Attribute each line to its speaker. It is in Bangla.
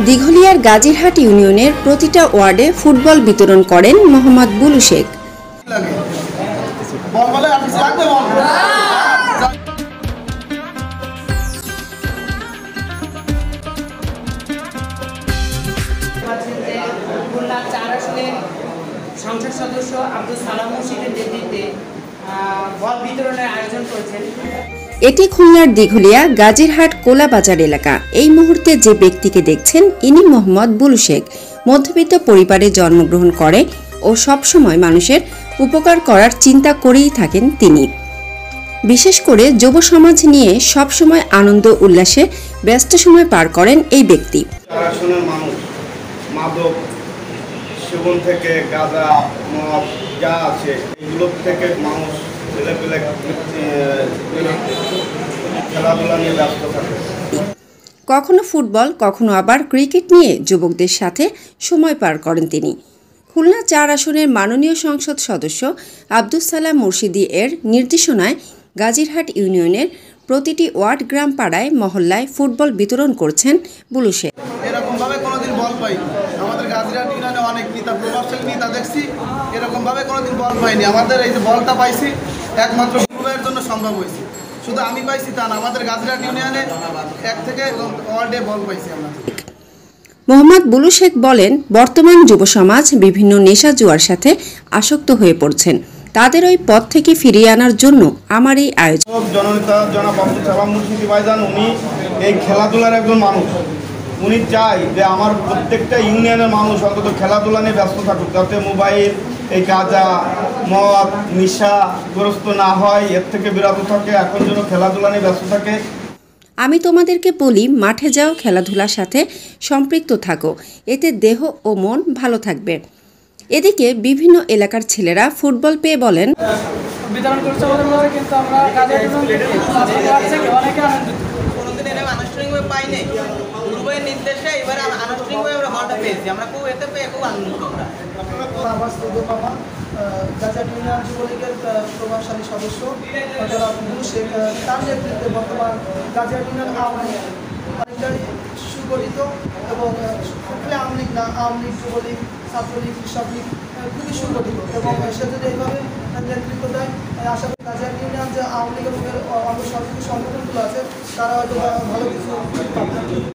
Speaker 1: দিঘলিয়ার গাজীরহাট ইউনিয়নের প্রতিটা ওয়ার্ডে ফুটবল বিতরণ করেন মোহাম্মদ বুলু শেখ।
Speaker 2: সংসদ সদস্য আব্দুল সালাম মুর্শিদের নেতৃত্বে বল বিতরণের আয়োজন করেছেন।
Speaker 1: এটি খুলনার দিঘলিয়া গাজীরহাট কোলাবাজার এলাকা। এই মুহূর্তে যে ব্যক্তিকে দেখছেন ইনি মোহাম্মদ বুলু শেখ। মধ্যবিত্ত পরিবারে জন্মগ্রহণ করে ও সবসময় মানুষের উপকার করার চিন্তা করেই থাকেন তিনি। বিশেষ করে যুব সমাজ নিয়ে সবসময় আনন্দ উল্লাসে ব্যস্ত সময় পার করেন এই ব্যক্তি।
Speaker 3: সেবন থেকে গাঁজা মদ যা আছে এগুলো থেকে মানুষ খেলাধুলা নিয়ে ব্যস্ত থাকে।
Speaker 1: কখনো ফুটবল, কখনো আবার ক্রিকেট নিয়ে যুবকদের সাথে সময় পার করেন তিনি। খুলনা ৪ আসনের মাননীয় সংসদ সদস্য আব্দুল সালাম মুর্শিদি এর নির্দেশনায় গাজীরহাট ইউনিয়নের প্রতিটি ওয়ার্ড, গ্রাম, পাড়ায়, মহল্লায় ফুটবল বিতরণ করছেন বুলু শেখ।
Speaker 3: এরকমভাবে কোনোদিন বল পাই আমাদের গাজীরহাট ইউনিয়নে অনেক নেতা, প্রভাবশালী নেতা দেখছি, এরকমভাবে কোনোদিন বল পাইনি। আমাদের এই যে বলটা পাইছি একমাত্র পূর্বের জন্য সম্ভব হয়েছে। শুধু আমি পাইছি তা না, আমাদের গাজীরহাট ইউনিয়নে 1 থেকে ওয়ার্ডে বল পাইছি আমরা।
Speaker 1: মোহাম্মদ বুলু শেখ বলেন, বর্তমান যুব সমাজ বিভিন্ন নেশা জুয়ার সাথে আসক্ত হয়ে পড়ছেন। তাদের ওই পথ থেকে ফিরিয়ে আনার জন্য আমার এই আয়োজন।
Speaker 3: জননেতা জনাব আব্দুল সালাম মুর্শিদি ভাইজান, উনি এই খেলাধুলার একজন মানুষ। উনি চাই যে আমার প্রত্যেকটা ইউনিয়নের মানুষ অন্তত খেলাধুলা নিয়ে ব্যস্ত থাকুক, যাতে মোবাইল, এই গাঁজা মদ নেশাগ্রস্ত না হয়, এর থেকে বিরত থাকে। এখন যেন খেলাধুলা নিয়ে ব্যস্ত থাকে।
Speaker 1: আমি তোমাদেরকে বলি, মাঠে যাও, খেলাধুলার সাথে সম্পৃক্ত থাকো, এতে দেহ ও মন ভালো থাকবে। এদিকে বিভিন্ন এলাকার ছেলেরা ফুটবল পেয়ে বলেন,
Speaker 2: বিতরণ করছে কিন্তু আমরা কোনোদিন এরকম আনুষ্ঠানিকভাবে পাইনি। পূর্বের নির্দেশে এবার আনুষ্ঠানিকভাবে আমরা বলটা পেয়েছি। আমরা খুব এতে পেয়ে খুব আনন্দিত।
Speaker 4: গাজীরহাট ইউনিয়ন যুবলীগের প্রভাবশালী সদস্য বুলু শেখ, তার নেতৃত্বে বর্তমান গাজীরহাট ইউনিয়ন আওয়ামী লীগ অনেকটাই সুগঠিত এবং আওয়ামী লীগ না, আওয়ামী লীগ, যুবলীগ, ছাত্রলীগ, কৃষক লীগ খুবই সুগঠিত এবং সে যদি এইভাবে নেতৃত্ব দেয়, আশা করি গাজীরহাট ইউনিয়ন যে আওয়ামী লীগের অঙ্গ সহযোগী সংগঠনগুলো আছে তারা হয়তো ভালো কিছু